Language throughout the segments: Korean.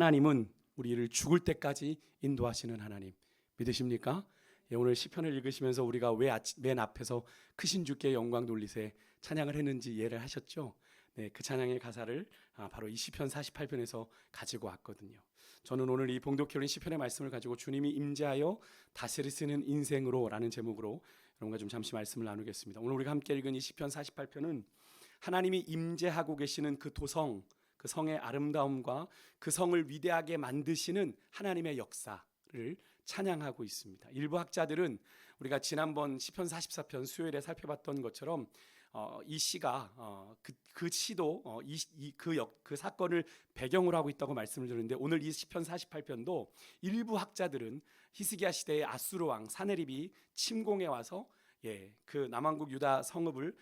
하나님은 우리를 죽을 때까지 인도하시는 하나님 믿으십니까? 오늘 시편을 읽으시면서 우리가 왜 맨 앞에서 크신 주께 영광 돌리세 찬양을 했는지 이해를 하셨죠? 네, 그 찬양의 가사를 바로 이 시편 48편에서 가지고 왔거든요. 저는 오늘 이 봉독해올린 시편의 말씀을 가지고 주님이 임재하여 다스리시는 인생으로 라는 제목으로 여러분과 좀 잠시 말씀을 나누겠습니다. 오늘 우리가 함께 읽은 이 시편 48편은 하나님이 임재하고 계시는 그 도성, 그 성의 아름다움과 그 성을 위대하게 만드시는 하나님의 역사를 찬양하고 있습니다. 일부 학자들은 우리가 지난번 시편 44편 수요일에 살펴봤던 것처럼 이 시가 그 시도 그 사건을 배경으로 하고 있다고 말씀을 드렸는데, 오늘 이 시편 48편도 일부 학자들은 히스기야 시대의 아수르 왕 사네립이 침공해 와서 그 남왕국 유다 성읍을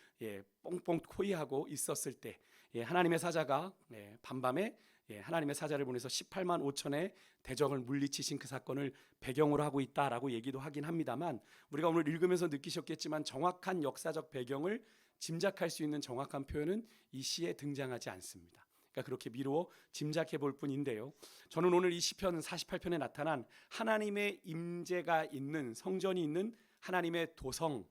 뽕뽕 포위하고 있었을 때 하나님의 사자가 밤밤에 하나님의 사자를 보내서 18만 5천의 대적을 물리치신 그 사건을 배경으로 하고 있다라고 얘기도 하긴 합니다만, 우리가 오늘 읽으면서 느끼셨겠지만 정확한 역사적 배경을 짐작할 수 있는 정확한 표현은 이 시에 등장하지 않습니다. 그러니까 그렇게 미루어 짐작해 볼 뿐인데요, 저는 오늘 이 시편 48편에 나타난 하나님의 임재가 있는 성전이 있는 하나님의 도성,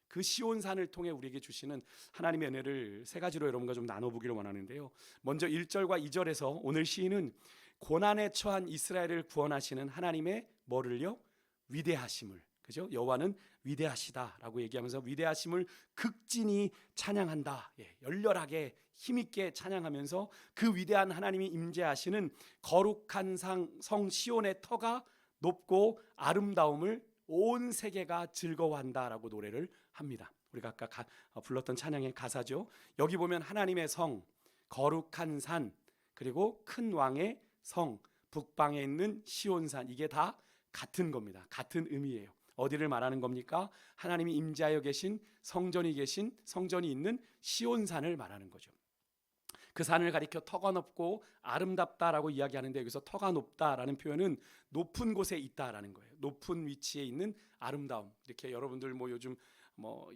그 시온산을 통해 우리에게 주시는 하나님의 은혜를 세 가지로 여러분과 좀 나눠보기를 원하는데요, 먼저 1절과 2절에서 오늘 시인은 고난에 처한 이스라엘을 구원하시는 하나님의 뭐를요? 위대하심을, 그죠? 여호와는 위대하시다라고 얘기하면서 위대하심을 극진히 찬양한다, 열렬하게 힘있게 찬양하면서 그 위대한 하나님이 임재하시는 거룩한 성 시온의 터가 높고 아름다움을 온 세계가 즐거워한다라고 노래를 합니다. 우리가 아까 불렀던 찬양의 가사죠. 여기 보면 하나님의 성, 거룩한 산, 그리고 큰 왕의 성, 북방에 있는 시온산, 이게 다 같은 겁니다. 같은 의미예요. 어디를 말하는 겁니까? 하나님이 임재하여 계신 성전이 있는 시온산을 말하는 거죠. 그 산을 가리켜 터가 높고 아름답다라고 이야기하는데, 여기서 터가 높다라는 표현은 높은 곳에 있다라는 거예요. 높은 위치에 있는 아름다움. 이렇게 여러분들 요즘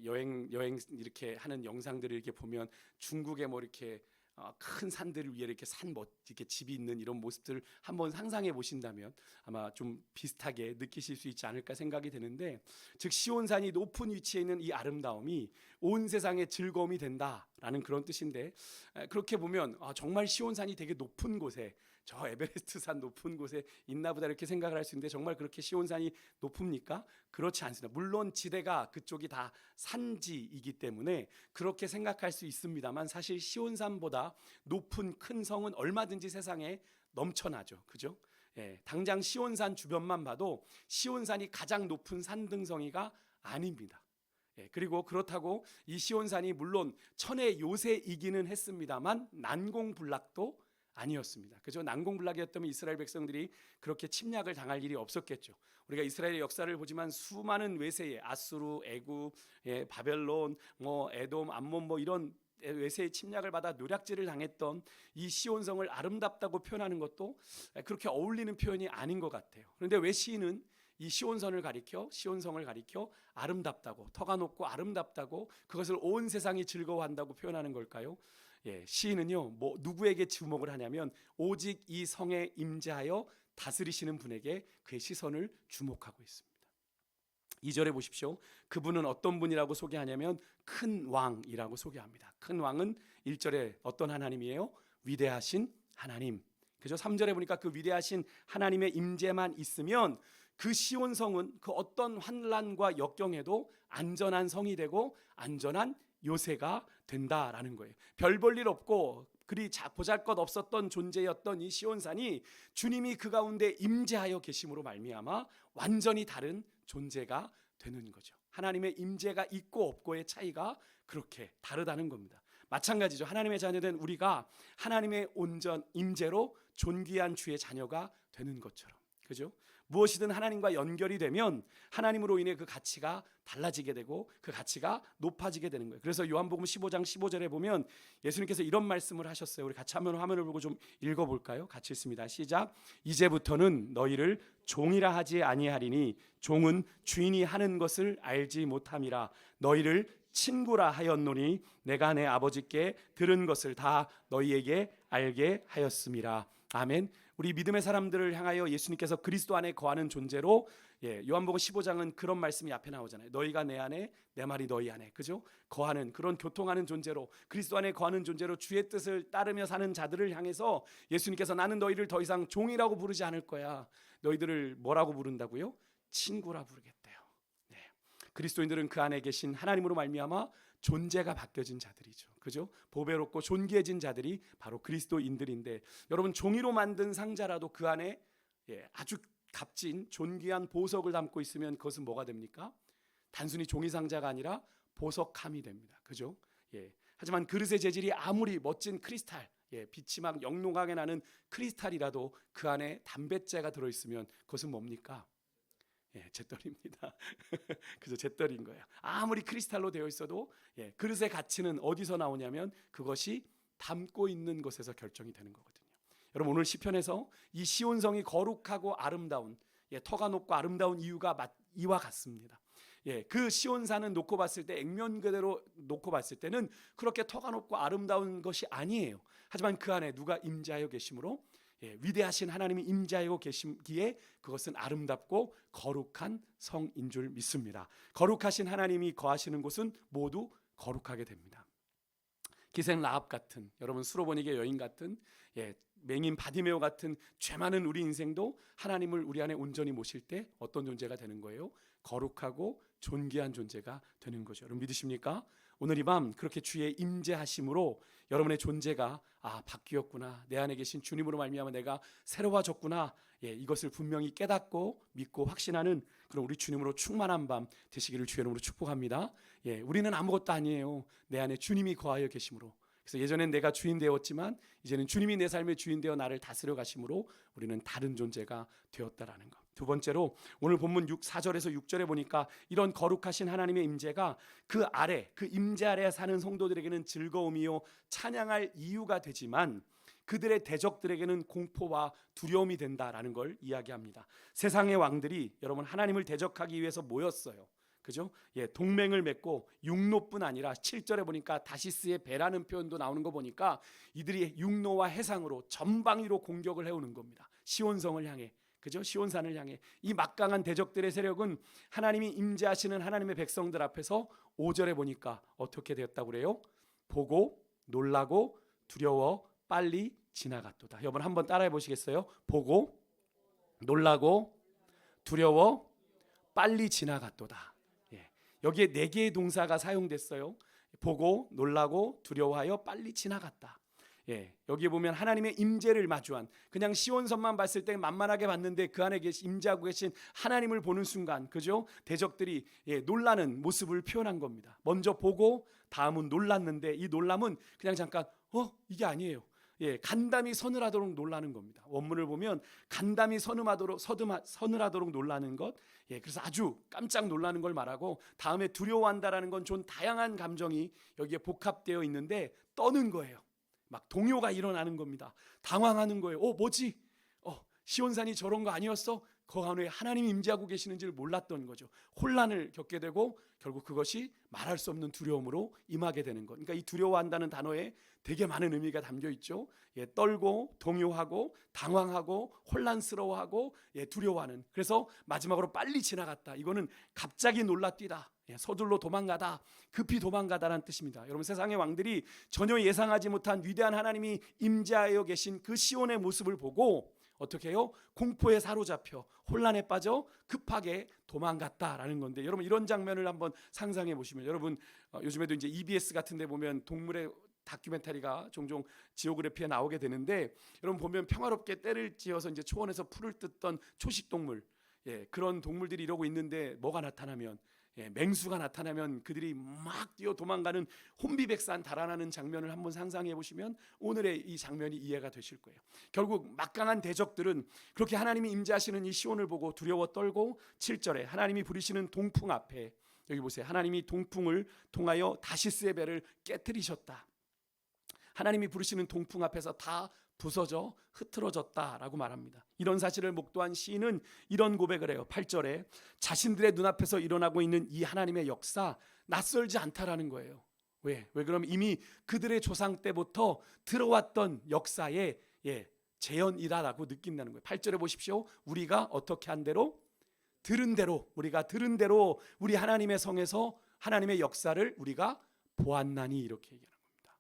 여행 이렇게 하는 영상들을 이렇게 보면 중국의 이렇게 큰 산들 위에 이렇게 이렇게 집이 있는 이런 모습들을 한번 상상해 보신다면 아마 좀 비슷하게 느끼실 수 있지 않을까 생각이 되는데, 즉 시온산이 높은 위치에 있는 이 아름다움이 온 세상의 즐거움이 된다라는 그런 뜻인데, 그렇게 보면 정말 시온산이 되게 높은 곳에, 저 에베레스트 산 높은 곳에 있나 보다 이렇게 생각을 할 수 있는데, 정말 그렇게 시온산이 높습니까? 그렇지 않습니다. 물론 지대가 그쪽이 다 산지이기 때문에 그렇게 생각할 수 있습니다만, 사실 시온산보다 높은 큰 성은 얼마든지 세상에 넘쳐나죠. 그죠? 당장 시온산 주변만 봐도 시온산이 가장 높은 산등성이가 아닙니다. 그리고 그렇다고 이 시온산이 물론 천의 요새이기는 했습니다만 난공불락도 아니었습니다. 그죠? 난공불락이었다면 이스라엘 백성들이 그렇게 침략을 당할 일이 없었겠죠. 우리가 이스라엘의 역사를 보지만 수많은 외세에 아수르, 애굽, 바벨론, 에돔, 암몬 이런 외세의 침략을 받아 노략질을 당했던 이 시온성을 아름답다고 표현하는 것도 그렇게 어울리는 표현이 아닌 것 같아요. 그런데 왜 시인은 이 시온성을 가리켜 아름답다고, 터가 높고 아름답다고, 그것을 온 세상이 즐거워한다고 표현하는 걸까요? 시인은요, 누구에게 주목을 하냐면 오직 이 성에 임재하여 다스리시는 분에게 그의 시선을 주목하고 있습니다. 2절에 보십시오. 그분은 어떤 분이라고 소개하냐면 큰 왕이라고 소개합니다. 큰 왕은 1절에 어떤 하나님이에요? 위대하신 하나님. 그죠? 3절에 보니까 그 위대하신 하나님의 임재만 있으면 그 시온성은 그 어떤 환난과 역경에도 안전한 성이 되고 안전한 요새가 된다라는 거예요. 별 볼 일 없고 그리 보잘것 없었던 존재였던 이 시온산이 주님이 그 가운데 임재하여 계심으로 말미암아 완전히 다른 존재가 되는 거죠. 하나님의 임재가 있고 없고의 차이가 그렇게 다르다는 겁니다. 마찬가지죠. 하나님의 자녀된 우리가 하나님의 온전 임재로 존귀한 주의 자녀가 되는 것처럼, 그죠? 무엇이든 하나님과 연결이 되면 하나님으로 인해 그 가치가 달라지게 되고 그 가치가 높아지게 되는 거예요. 그래서 요한복음 15장 15절에 보면 예수님께서 이런 말씀을 하셨어요. 우리 같이 한번 화면을 보고 좀 읽어볼까요? 같이 읽습니다. 시작. 이제부터는 너희를 종이라 하지 아니하리니 종은 주인이 하는 것을 알지 못함이라. 너희를 친구라 하였노니 내가 내 아버지께 들은 것을 다 너희에게 알게 하였음이라. 아멘. 우리 믿음의 사람들을 향하여 예수님께서 그리스도 안에 거하는 존재로, 요한복음 15장은 그런 말씀이 앞에 나오잖아요. 너희가 내 안에, 내 말이 너희 안에, 그죠? 거하는, 그런 교통하는 존재로, 그리스도 안에 거하는 존재로 주의 뜻을 따르며 사는 자들을 향해서 예수님께서 나는 너희를 더 이상 종이라고 부르지 않을 거야. 너희들을 뭐라고 부른다고요? 친구라 부르겠대요. 네. 그리스도인들은 그 안에 계신 하나님으로 말미암아 존재가 바뀌어진 자들이죠. 그죠? 보배롭고 존귀해진 자들이 바로 그리스도인들인데, 여러분 종이로 만든 상자라도 그 안에 아주 값진 존귀한 보석을 담고 있으면 그것은 뭐가 됩니까? 단순히 종이 상자가 아니라 보석함이 됩니다. 그죠? 하지만 그릇의 재질이 아무리 멋진 크리스탈, 빛이 막 영롱하게 나는 크리스탈이라도 그 안에 담뱃재가 들어있으면 그것은 뭡니까? 잿더리입니다. 그죠? 잿더리인 거예요. 아무리 크리스탈로 되어 있어도 그릇의 가치는 어디서 나오냐면 그것이 담고 있는 것에서 결정이 되는 거거든요. 여러분 오늘 시편에서 이 시온성이 거룩하고 아름다운, 터가 높고 아름다운 이유가 이와 같습니다. 그 시온산은 놓고 봤을 때, 액면 그대로 놓고 봤을 때는 그렇게 터가 높고 아름다운 것이 아니에요. 하지만 그 안에 누가 임재하여 계심으로, 위대하신 하나님이 임재하여 계시기에 그것은 아름답고 거룩한 성인 줄 믿습니다. 거룩하신 하나님이 거하시는 곳은 모두 거룩하게 됩니다. 기생 라합 같은, 여러분 수로보니게 여인 같은, 맹인 바디메오 같은 죄 많은 우리 인생도 하나님을 우리 안에 온전히 모실 때 어떤 존재가 되는 거예요? 거룩하고 존귀한 존재가 되는 거죠. 여러분 믿으십니까? 오늘 이 밤 그렇게 주의 임재하심으로 여러분의 존재가 바뀌었구나, 내 안에 계신 주님으로 말미암아 내가 새로워졌구나, 이것을 분명히 깨닫고 믿고 확신하는 그런 우리 주님으로 충만한 밤 되시기를 주의 이름으로 축복합니다. 우리는 아무것도 아니에요. 내 안에 주님이 거하여 계심으로. 그래서 예전엔 내가 주인 되었지만 이제는 주님이 내 삶의 주인 되어 나를 다스려 가심으로 우리는 다른 존재가 되었다라는 것. 두 번째로 오늘 본문 4절에서 6절에 보니까 이런 거룩하신 하나님의 임재가 그 아래, 그 임재 아래 사는 성도들에게는 즐거움이요 찬양할 이유가 되지만 그들의 대적들에게는 공포와 두려움이 된다라는 걸 이야기합니다. 세상의 왕들이 여러분 하나님을 대적하기 위해서 모였어요. 그죠? 동맹을 맺고 육노뿐 아니라 7절에 보니까 다시스의 배라는 표현도 나오는 거 보니까 이들이 육노와 해상으로 전방위로 공격을 해오는 겁니다. 시온성을 향해, 그죠? 시온산을 향해. 이 막강한 대적들의 세력은 하나님이 임재하시는 하나님의 백성들 앞에서 5절에 보니까 어떻게 되었다고 그래요? 보고 놀라고 두려워 빨리 지나갔도다. 여러분 한번 따라해 보시겠어요? 보고 놀라고 두려워 빨리 지나갔도다. 여기에 4개의 동사가 사용됐어요. 보고 놀라고 두려워하여 빨리 지나갔다. 여기에 보면 하나님의 임재를 마주한, 그냥 시온선만 봤을 때 만만하게 봤는데 그 안에 임재하고 계신 하나님을 보는 순간, 그죠? 대적들이 놀라는 모습을 표현한 겁니다. 먼저 보고 다음은 놀랐는데 이 놀람은 그냥 잠깐 이게 아니에요. 간담이 서늘하도록 놀라는 겁니다. 원문을 보면 간담이 서늘하도록 놀라는 것, 그래서 아주 깜짝 놀라는 걸 말하고, 다음에 두려워한다라는 건 좀 다양한 감정이 여기에 복합되어 있는데 떠는 거예요. 막 동요가 일어나는 겁니다. 당황하는 거예요. 뭐지? 시온산이 저런 거 아니었어? 그 안에 하나님이 임재하고 계시는지를 몰랐던 거죠. 혼란을 겪게 되고 결국 그것이 말할 수 없는 두려움으로 임하게 되는 것. 그러니까 이 두려워한다는 단어에 되게 많은 의미가 담겨 있죠. 떨고 동요하고 당황하고 혼란스러워하고 두려워하는. 그래서 마지막으로 빨리 지나갔다. 이거는 갑자기 놀라뛰다, 서둘러 도망가다, 급히 도망가다라는 뜻입니다. 여러분 세상의 왕들이 전혀 예상하지 못한 위대한 하나님이 임재하여 계신 그 시온의 모습을 보고 어떻게 해요? 공포에 사로잡혀 혼란에 빠져 급하게 도망갔다라는 건데, 여러분 이런 장면을 한번 상상해 보시면, 여러분 요즘에도 이제 EBS 같은 데 보면 동물의 다큐멘터리가 종종 지오그래피에 나오게 되는데, 여러분 보면 평화롭게 떼를 지어서 이제 초원에서 풀을 뜯던 초식 동물, 그런 동물들이 이러고 있는데 뭐가 나타나면, 맹수가 나타나면 그들이 막 뛰어 도망가는 혼비백산 달아나는 장면을 한번 상상해 보시면 오늘의 이 장면이 이해가 되실 거예요. 결국 막강한 대적들은 그렇게 하나님이 임재하시는 이 시온을 보고 두려워 떨고, 7절에 하나님이 부리시는 동풍 앞에, 여기 보세요. 하나님이 동풍을 통하여 다시스의 배를 깨뜨리셨다. 하나님이 부르시는 동풍 앞에서 다 부서져 흐트러졌다라고 말합니다. 이런 사실을 목도한 시인은 이런 고백을 해요. 8절에 자신들의 눈앞에서 일어나고 있는 이 하나님의 역사 낯설지 않다라는 거예요. 왜 그럼 이미 그들의 조상 때부터 들어왔던 역사에 재현이다라고 느낀다는 거예요. 8절에 보십시오. 우리가 어떻게 한 대로 들은 대로, 우리가 들은 대로 우리 하나님의 성에서 하나님의 역사를 우리가 보았나니, 이렇게 얘기하는 겁니다.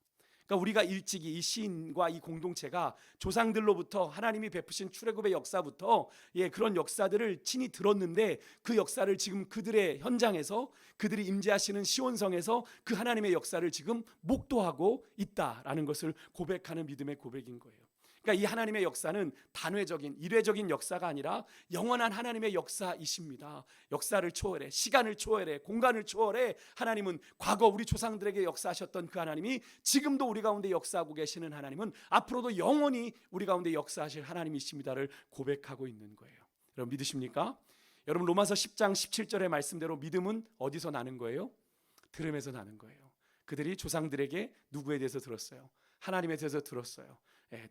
그러니까 우리가 일찍이 이 시인과 이 공동체가 조상들로부터 하나님이 베푸신 출애굽의 역사부터 그런 역사들을 친히 들었는데, 그 역사를 지금 그들의 현장에서, 그들이 임재하시는 시온성에서 그 하나님의 역사를 지금 목도하고 있다라는 것을 고백하는 믿음의 고백인 거예요. 그러니까 이 하나님의 역사는 단회적인, 일회적인 역사가 아니라 영원한 하나님의 역사이십니다. 역사를 초월해, 시간을 초월해, 공간을 초월해 하나님은 과거 우리 조상들에게 역사하셨던 그 하나님이 지금도 우리 가운데 역사하고 계시는 하나님은 앞으로도 영원히 우리 가운데 역사하실 하나님이십니다를 고백하고 있는 거예요. 여러분 믿으십니까? 여러분 로마서 10장 17절의 말씀대로 믿음은 어디서 나는 거예요? 들음에서 나는 거예요. 그들이 조상들에게 누구에 대해서 들었어요? 하나님에 대해서 들었어요.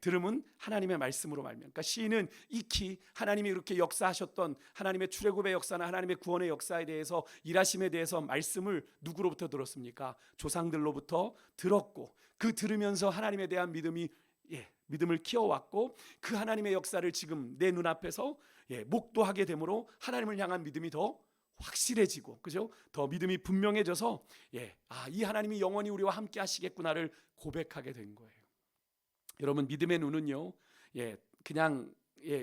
들음은 하나님의 말씀으로 말미암아. 그러니까 시인은 익히 하나님이 이렇게 역사하셨던 하나님의 출애굽의 역사나 하나님의 구원의 역사에 대해서, 일하심에 대해서 말씀을 누구로부터 들었습니까? 조상들로부터 들었고, 그 들으면서 하나님에 대한 믿음을 키워왔고, 그 하나님의 역사를 지금 내 눈앞에서 목도하게 되므로 하나님을 향한 믿음이 더 확실해지고, 그죠? 더 믿음이 분명해져서 이 하나님이 영원히 우리와 함께 하시겠구나를 고백하게 된 거예요. 여러분 믿음의 눈은요, 그냥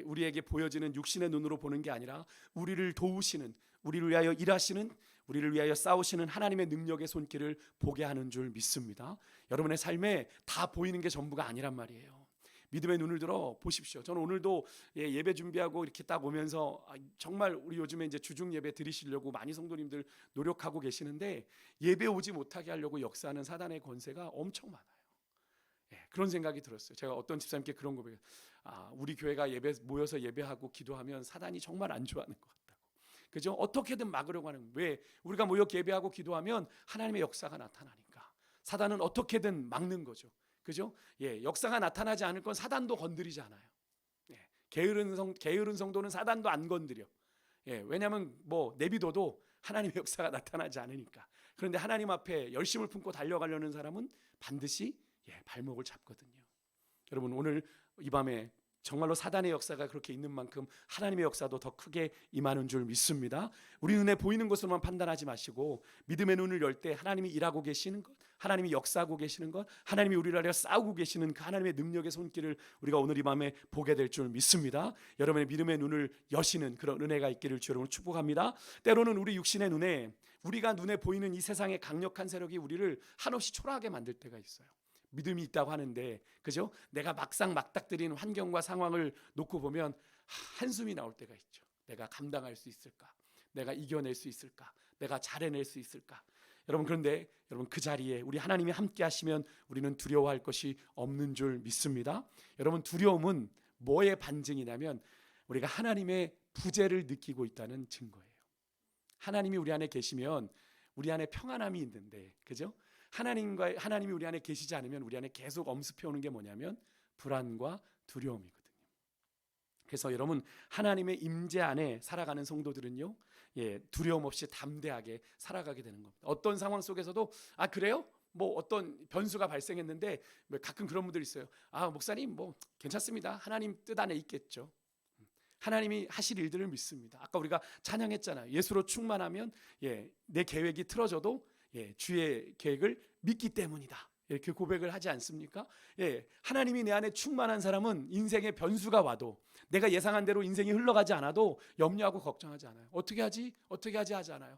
우리에게 보여지는 육신의 눈으로 보는 게 아니라 우리를 도우시는, 우리를 위하여 일하시는, 우리를 위하여 싸우시는 하나님의 능력의 손길을 보게 하는 줄 믿습니다. 여러분의 삶에 다 보이는 게 전부가 아니란 말이에요. 믿음의 눈을 들어 보십시오. 저는 오늘도 예배 준비하고 이렇게 딱 오면서 정말 우리 요즘에 이제 주중 예배 드리시려고 많이 성도님들 노력하고 계시는데, 예배 오지 못하게 하려고 역사하는 사단의 권세가 엄청 많아요. 그런 생각이 들었어요. 제가 어떤 집사님께 그런 고백을, 우리 교회가 모여서 예배하고 기도하면 사단이 정말 안 좋아하는 것 같다고. 그죠? 어떻게든 막으려고 하는. 왜? 우리가 모여 예배하고 기도하면 하나님의 역사가 나타나니까 사단은 어떻게든 막는 거죠. 그죠? 역사가 나타나지 않을 건 사단도 건드리지 않아요. 게으른 성도는 사단도 안 건드려. 왜냐하면 내비둬도 하나님의 역사가 나타나지 않으니까. 그런데 하나님 앞에 열심을 품고 달려가려는 사람은 반드시 발목을 잡거든요. 여러분 오늘 이 밤에 정말로 사단의 역사가 그렇게 있는 만큼 하나님의 역사도 더 크게 임하는 줄 믿습니다. 우리 눈에 보이는 것으로만 판단하지 마시고, 믿음의 눈을 열 때 하나님이 일하고 계시는 것, 하나님이 역사하고 계시는 것, 하나님이 우리를 위하여 싸우고 계시는 그 하나님의 능력의 손길을 우리가 오늘 이 밤에 보게 될 줄 믿습니다. 여러분의 믿음의 눈을 여시는 그런 은혜가 있기를 주 여러분을 축복합니다. 때로는 우리 육신의 눈에, 우리가 눈에 보이는 이 세상의 강력한 세력이 우리를 한없이 초라하게 만들 때가 있어요. 믿음이 있다고 하는데, 그죠? 내가 막상 막닥뜨리는 환경과 상황을 놓고 보면 한숨이 나올 때가 있죠. 내가 감당할 수 있을까? 내가 이겨낼 수 있을까? 내가 잘해낼 수 있을까? 여러분 그런데 여러분 그 자리에 우리 하나님이 함께 하시면 우리는 두려워할 것이 없는 줄 믿습니다. 여러분 두려움은 뭐의 반증이냐면 우리가 하나님의 부재를 느끼고 있다는 증거예요. 하나님이 우리 안에 계시면 우리 안에 평안함이 있는데, 그죠? 하나님이 우리 안에 계시지 않으면 우리 안에 계속 엄습해 오는 게 뭐냐면 불안과 두려움이거든요. 그래서 여러분 하나님의 임재 안에 살아가는 성도들은요, 두려움 없이 담대하게 살아가게 되는 겁니다. 어떤 상황 속에서도 그래요? 어떤 변수가 발생했는데, 가끔 그런 분들 있어요. 목사님 괜찮습니다. 하나님 뜻 안에 있겠죠. 하나님이 하실 일들을 믿습니다. 아까 우리가 찬양했잖아요. 예수로 충만하면 내 계획이 틀어져도 주의 계획을 믿기 때문이다. 이렇게 고백을 하지 않습니까? 하나님이 내 안에 충만한 사람은 인생의 변수가 와도, 내가 예상한 대로 인생이 흘러가지 않아도 염려하고 걱정하지 않아요. 어떻게 하지 하지 않아요.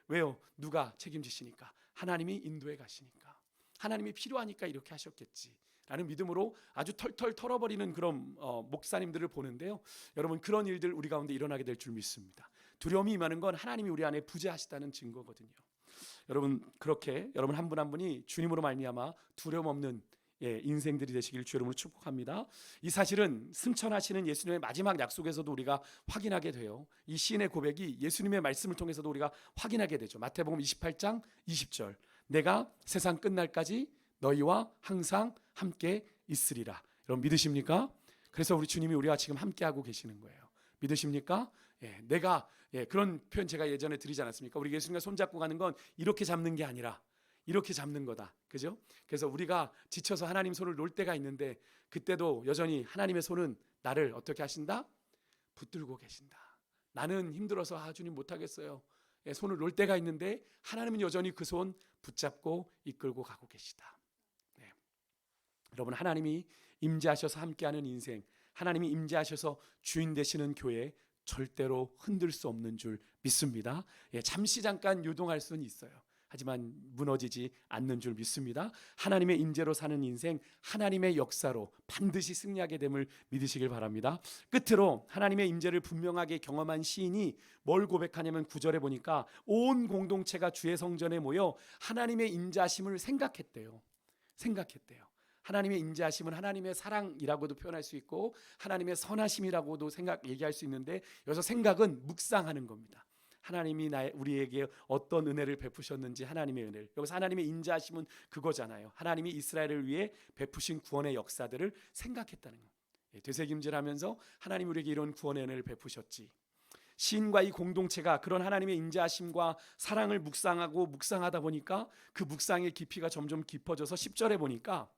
왜요? 누가 책임지시니까, 하나님이 인도해 가시니까, 하나님이 필요하니까 이렇게 하셨겠지 라는 믿음으로 아주 털털 털어버리는 그런 목사님들을 보는데요. 여러분 그런 일들 우리 가운데 일어나게 될 줄 믿습니다. 두려움이 임하는 건 하나님이 우리 안에 부재하시다는 증거거든요. 여러분 그렇게 여러분 한 분 한 분이 주님으로 말미암아 두려움 없는 인생들이 되시길 주 여러분을 축복합니다. 이 사실은 승천하시는 예수님의 마지막 약속에서도 우리가 확인하게 돼요. 이 시인의 고백이 예수님의 말씀을 통해서도 우리가 확인하게 되죠. 마태복음 28장 20절, 내가 세상 끝날까지 너희와 항상 함께 있으리라. 여러분 믿으십니까? 그래서 우리 주님이 우리와 지금 함께하고 계시는 거예요. 믿으십니까? 내가 그런 표현 제가 예전에 드리지 않았습니까? 우리 예수님과 손잡고 가는 건 이렇게 잡는 게 아니라 이렇게 잡는 거다. 그죠? 그래서 우리가 지쳐서 하나님 손을 놓을 때가 있는데 그때도 여전히 하나님의 손은 나를 어떻게 하신다? 붙들고 계신다. 나는 힘들어서 주님 못하겠어요. 손을 놓을 때가 있는데 하나님은 여전히 그 손 붙잡고 이끌고 가고 계시다. 네. 여러분, 하나님이 임재하셔서 함께하는 인생, 하나님이 임재하셔서 주인 되시는 교회 절대로 흔들 수 없는 줄 믿습니다. 잠시 잠깐 요동할 수는 있어요. 하지만 무너지지 않는 줄 믿습니다. 하나님의 임재로 사는 인생, 하나님의 역사로 반드시 승리하게 됨을 믿으시길 바랍니다. 끝으로 하나님의 임재를 분명하게 경험한 시인이 뭘 고백하냐면 9절에 보니까 온 공동체가 주의 성전에 모여 하나님의 임재하심을 생각했대요. 하나님의 임재하심은 하나님의 사랑이라고도 표현할 수 있고 하나님의 선하심이라고도 얘기할 수 있는데, 여기서 생각은 묵상하는 겁니다. 하나님이 우리에게 어떤 은혜를 베푸셨는지, 하나님의 은혜를, 여기서 하나님의 임재하심은 그거잖아요. 하나님이 이스라엘을 위해 베푸신 구원의 역사들을 생각했다는 것. 되새김질하면서 하나님 우리에게 이런 구원의 은혜를 베푸셨지. 시인과 이 공동체가 그런 하나님의 임재하심과 사랑을 묵상하다 보니까 그 묵상의 깊이가 점점 깊어져서 10절에 보니까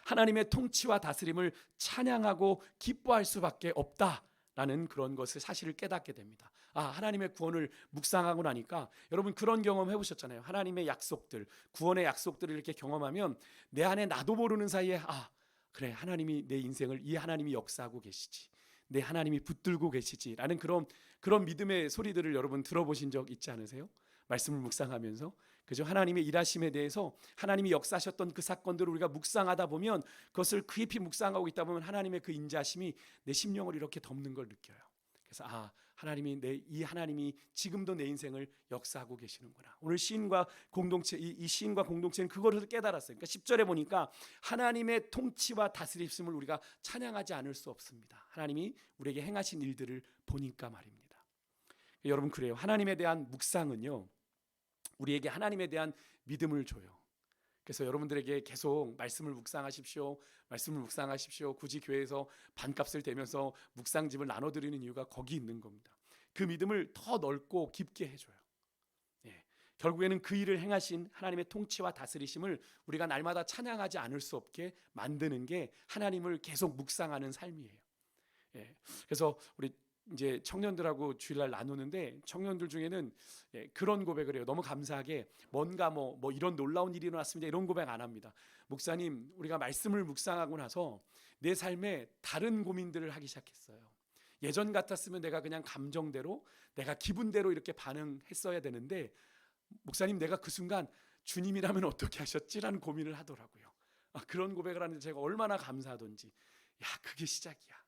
하나님의 통치와 다스림을 찬양하고 기뻐할 수밖에 없다라는 그런 것을 사실을 깨닫게 됩니다. 하나님의 구원을 묵상하고 나니까, 여러분 그런 경험 해보셨잖아요. 하나님의 약속들, 구원의 약속들을 이렇게 경험하면 내 안에 나도 모르는 사이에 그래, 하나님이 내 인생을, 이 하나님이 역사하고 계시지, 내 하나님이 붙들고 계시지라는 그런 믿음의 소리들을 여러분 들어보신 적 있지 않으세요? 말씀을 묵상하면서, 그죠? 하나님의 일하심에 대해서, 하나님이 역사하셨던 그 사건들을 우리가 묵상하다 보면, 그것을 깊이 묵상하고 있다 보면 하나님의 그 인자심이 내 심령을 이렇게 덮는 걸 느껴요. 그래서 이 하나님이 지금도 내 인생을 역사하고 계시는구나. 오늘 시인과 공동체, 이 시인과 공동체는 그거를 깨달았어요. 그러니까 10절에 보니까 하나님의 통치와 다스림을 우리가 찬양하지 않을 수 없습니다. 하나님이 우리에게 행하신 일들을 보니까 말입니다. 여러분, 그래요. 하나님에 대한 묵상은요, 우리에게 하나님에 대한 믿음을 줘요. 그래서 여러분들에게 계속 말씀을 묵상하십시오. 굳이 교회에서 반값을 대면서 묵상집을 나눠드리는 이유가 거기 있는 겁니다. 그 믿음을 더 넓고 깊게 해줘요. 결국에는 그 일을 행하신 하나님의 통치와 다스리심을 우리가 날마다 찬양하지 않을 수 없게 만드는 게 하나님을 계속 묵상하는 삶이에요. 그래서 우리 이제 청년들하고 주일날 나누는데, 청년들 중에는 그런 고백을 해요. 너무 감사하게 뭔가 뭐 이런 놀라운 일이 일어났습니다, 이런 고백 안 합니다. 목사님, 우리가 말씀을 묵상하고 나서 내 삶에 다른 고민들을 하기 시작했어요. 예전 같았으면 내가 그냥 감정대로, 내가 기분대로 이렇게 반응했어야 되는데, 목사님, 내가 그 순간 주님이라면 어떻게 하셨지라는 고민을 하더라고요. 그런 고백을 하는데 제가 얼마나 감사하던지. 그게 시작이야.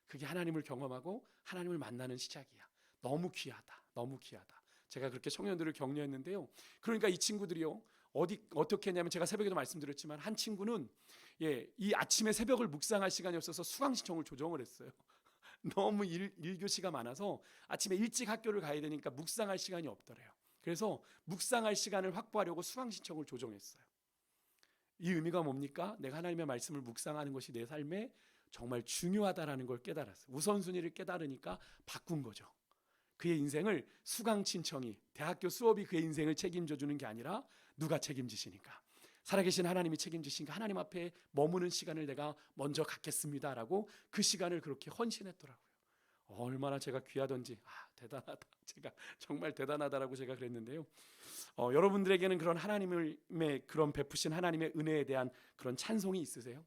그게 하나님을 경험하고 하나님을 만나는 시작이야. 너무 귀하다. 제가 그렇게 청년들을 격려했는데요. 그러니까 이 친구들이요, 어떻게 했냐면, 제가 새벽에도 말씀드렸지만 한 친구는 이 아침에 새벽을 묵상할 시간이 없어서 수강 신청을 조정을 했어요. 너무 일교시가 많아서 아침에 일찍 학교를 가야 되니까 묵상할 시간이 없더래요. 그래서 묵상할 시간을 확보하려고 수강 신청을 조정했어요. 이 의미가 뭡니까? 내가 하나님의 말씀을 묵상하는 것이 내 삶에 정말 중요하다라는 걸 깨달았어요. 우선순위를 깨달으니까 바꾼 거죠. 그의 인생을 수강 신청이, 대학교 수업이 그의 인생을 책임져 주는 게 아니라 누가 책임지시니까, 살아계신 하나님이 책임지시니까 하나님 앞에 머무는 시간을 내가 먼저 갖겠습니다라고 그 시간을 그렇게 헌신했더라고요. 얼마나 제가 귀하던지, 대단하다, 제가 정말 대단하다라고 제가 그랬는데요. 여러분들에게는 그런 하나님의 그런 베푸신 하나님의 은혜에 대한 그런 찬송이 있으세요?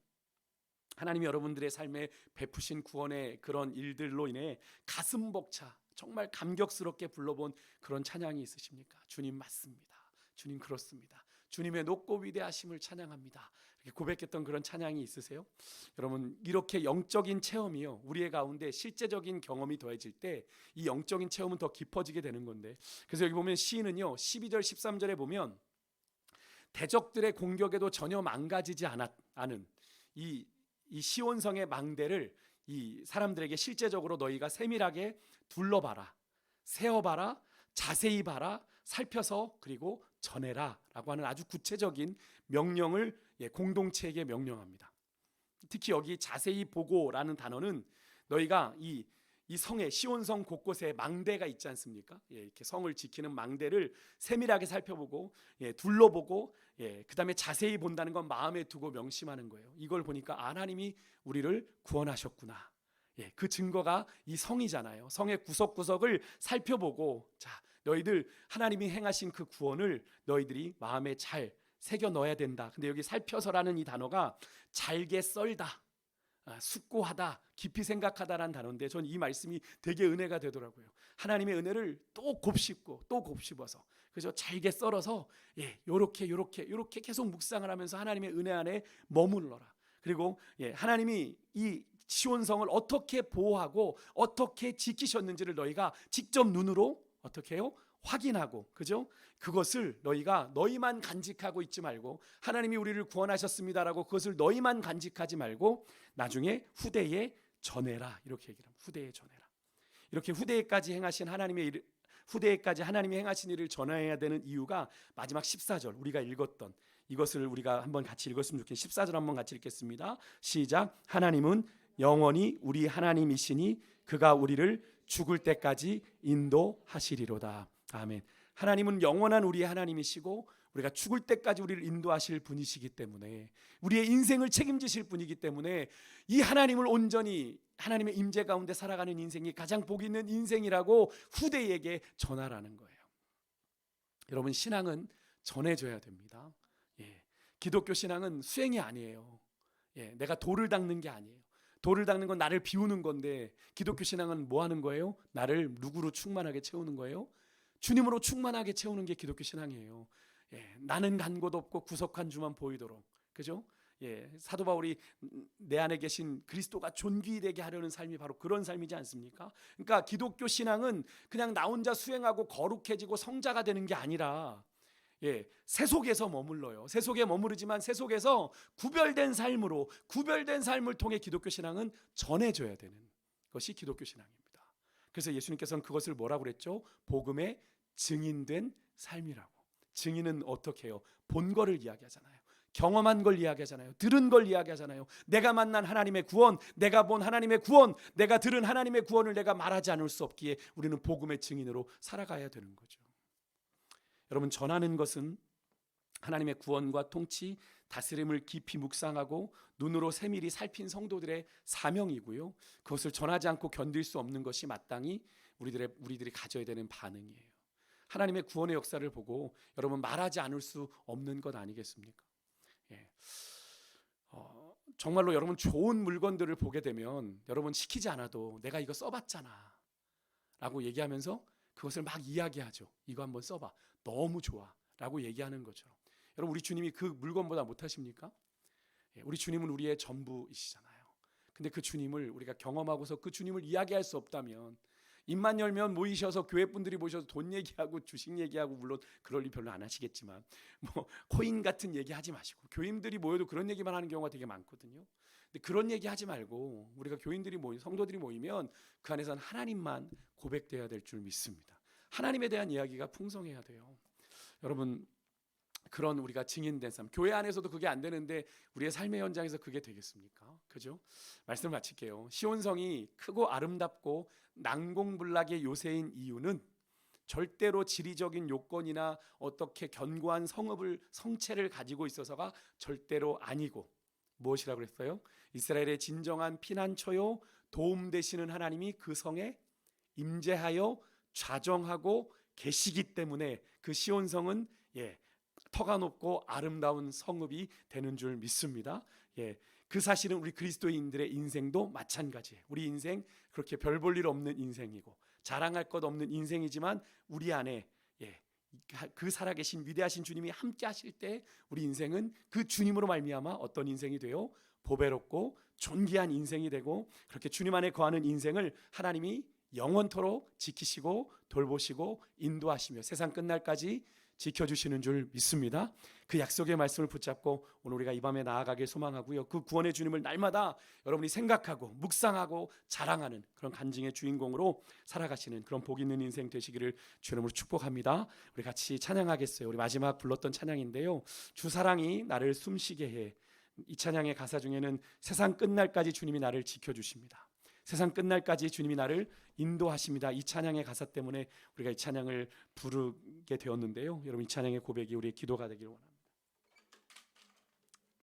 하나님이 여러분들의 삶에 베푸신 구원의 그런 일들로 인해 가슴 벅차 정말 감격스럽게 불러본 그런 찬양이 있으십니까? 주님 맞습니다. 주님 그렇습니다. 주님의 높고 위대하심을 찬양합니다. 이렇게 고백했던 그런 찬양이 있으세요? 여러분, 이렇게 영적인 체험이요, 우리의 가운데 실제적인 경험이 더해질 때 이 영적인 체험은 더 깊어지게 되는 건데, 그래서 여기 보면 시인은요, 12절 13절에 보면 대적들의 공격에도 전혀 망가지지 않은 이 시온성의 망대를 이 사람들에게 실제적으로 너희가 세밀하게 둘러봐라, 세어봐라, 자세히 봐라, 살펴서 그리고 전해라 라고 하는 아주 구체적인 명령을 공동체에게 명령합니다. 특히 여기 자세히 보고라는 단어는 너희가 이 이 성에 시온성 곳곳에 망대가 있지 않습니까? 이렇게 성을 지키는 망대를 세밀하게 살펴보고 둘러보고 그다음에 자세히 본다는 건 마음에 두고 명심하는 거예요. 이걸 보니까 하나님이 우리를 구원하셨구나. 그 증거가 이 성이잖아요. 성의 구석구석을 살펴보고 자, 너희들 하나님이 행하신 그 구원을 너희들이 마음에 잘 새겨 넣어야 된다. 근데 여기 살펴서라는 이 단어가 잘게 썰다, 숙고하다, 깊이 생각하다라는 단어인데 전 이 말씀이 되게 은혜가 되더라고요. 하나님의 은혜를 또 곱씹고 또 곱씹어서 그죠? 잘게 썰어서 요렇게 계속 묵상을 하면서 하나님의 은혜 안에 머물러라. 그리고 하나님이 이 시온성을 어떻게 보호하고 어떻게 지키셨는지를 너희가 직접 눈으로 어떻게 해요? 확인하고, 그죠? 그것을 너희가 너희만 간직하고 있지 말고 하나님이 우리를 구원하셨습니다라고 그것을 너희만 간직하지 말고 나중에 후대에 전해라. 이렇게 얘기를 합니다. 후대에 전해라. 이렇게 후대에까지 하나님이 행하신 일을 전해야 되는 이유가 마지막 14절 우리가 읽었던 이것을 우리가 한번 같이 읽었으면 좋겠는데 14절 한번 같이 읽겠습니다. 시작. 하나님은 영원히 우리 하나님이시니 그가 우리를 죽을 때까지 인도하시리로다. 아멘. 하나님은 영원한 우리의 하나님이시고 우리가 죽을 때까지 우리를 인도하실 분이시기 때문에 우리의 인생을 책임지실 분이기 때문에 이 하나님을 온전히 하나님의 임재 가운데 살아가는 인생이 가장 복 있는 인생이라고 후대에게 전하라는 거예요. 여러분, 신앙은 전해줘야 됩니다. 기독교 신앙은 수행이 아니에요. 내가 돌을 닦는 게 아니에요. 돌을 닦는 건 나를 비우는 건데 기독교 신앙은 뭐 하는 거예요? 나를 누구로 충만하게 채우는 거예요? 주님으로 충만하게 채우는 게 기독교 신앙이에요. 나는 간 곳 없고 구속한 주만 보이도록, 그죠? 사도 바울이 내 안에 계신 그리스도가 존귀히 되게 하려는 삶이 바로 그런 삶이지 않습니까? 그러니까 기독교 신앙은 그냥 나 혼자 수행하고 거룩해지고 성자가 되는 게 아니라 세속에서 머물러요. 세속에 머무르지만 세속에서 구별된 삶을 통해 기독교 신앙은 전해줘야 되는 것이 기독교 신앙입니다. 그래서 예수님께서는 그것을 뭐라고 그랬죠? 복음의 증인된 삶이라고. 증인은 어떻게 해요? 본 거를 이야기하잖아요. 경험한 걸 이야기하잖아요. 들은 걸 이야기하잖아요. 내가 만난 하나님의 구원, 내가 본 하나님의 구원, 내가 들은 하나님의 구원을 내가 말하지 않을 수 없기에 우리는 복음의 증인으로 살아가야 되는 거죠. 여러분, 전하는 것은 하나님의 구원과 통치, 다스림을 깊이 묵상하고 눈으로 세밀히 살핀 성도들의 사명이고요. 그것을 전하지 않고 견딜 수 없는 것이 마땅히 우리들이 가져야 되는 반응이에요. 하나님의 구원의 역사를 보고 여러분 말하지 않을 수 없는 것 아니겠습니까? 정말로 여러분 좋은 물건들을 보게 되면 여러분 시키지 않아도 내가 이거 써봤잖아 라고 얘기하면서 그것을 막 이야기하죠. 이거 한번 써봐. 너무 좋아 라고 얘기하는 것처럼 여러분, 우리 주님이 그 물건보다 못하십니까? 우리 주님은 우리의 전부이시잖아요. 근데 그 주님을 우리가 경험하고서 그 주님을 이야기할 수 없다면 입만 열면 모이셔서 교회 분들이 모셔서 돈 얘기하고 주식 얘기하고, 물론 그럴 일 별로 안 하시겠지만 뭐 코인 같은 얘기 하지 마시고, 교인들이 모여도 그런 얘기만 하는 경우가 되게 많거든요. 근데 그런 얘기 하지 말고 우리가 성도들이 모이면 그 안에서는 하나님만 고백돼야 될 줄 믿습니다. 하나님에 대한 이야기가 풍성해야 돼요. 여러분, 그런 우리가 증인된 삶, 교회 안에서도 그게 안 되는데 우리의 삶의 현장에서 그게 되겠습니까? 그죠? 말씀을 마칠게요. 시온성이 크고 아름답고 난공불락의 요새인 이유는 절대로 지리적인 요건이나 어떻게 견고한 성체를 가지고 있어서가 절대로 아니고, 무엇이라고 그랬어요? 이스라엘의 진정한 피난처요 도움 되시는 하나님이 그 성에 임재하여 좌정하고 계시기 때문에 그 시온성은 터가 높고 아름다운 성읍이 되는 줄 믿습니다. 그 사실은 우리 그리스도인들의 인생도 마찬가지예요. 우리 인생 그렇게 별 볼 일 없는 인생이고 자랑할 것 없는 인생이지만 우리 안에 그 살아계신 위대하신 주님이 함께 하실 때 우리 인생은 그 주님으로 말미암아 어떤 인생이 돼요? 보배롭고 존귀한 인생이 되고, 그렇게 주님 안에 거하는 인생을 하나님이 영원토록 지키시고 돌보시고 인도하시며 세상 끝날까지 지켜주시는 줄 믿습니다. 그 약속의 말씀을 붙잡고 오늘 우리가 이 밤에 나아가길 소망하고요. 그 구원의 주님을 날마다 여러분이 생각하고 묵상하고 자랑하는 그런 간증의 주인공으로 살아가시는 그런 복 있는 인생 되시기를 주 이름으로 축복합니다. 우리 같이 찬양하겠어요. 우리 마지막 불렀던 찬양인데요. 주 사랑이 나를 숨쉬게 해. 이 찬양의 가사 중에는 세상 끝날까지 주님이 나를 지켜주십니다. 세상 끝날까지 주님이 나를 인도하십니다. 이 찬양의 가사 때문에 우리가 이 찬양을 부르게 되었는데요. 여러분 이 찬양의 고백이 우리의 기도가 되기를 원합니다.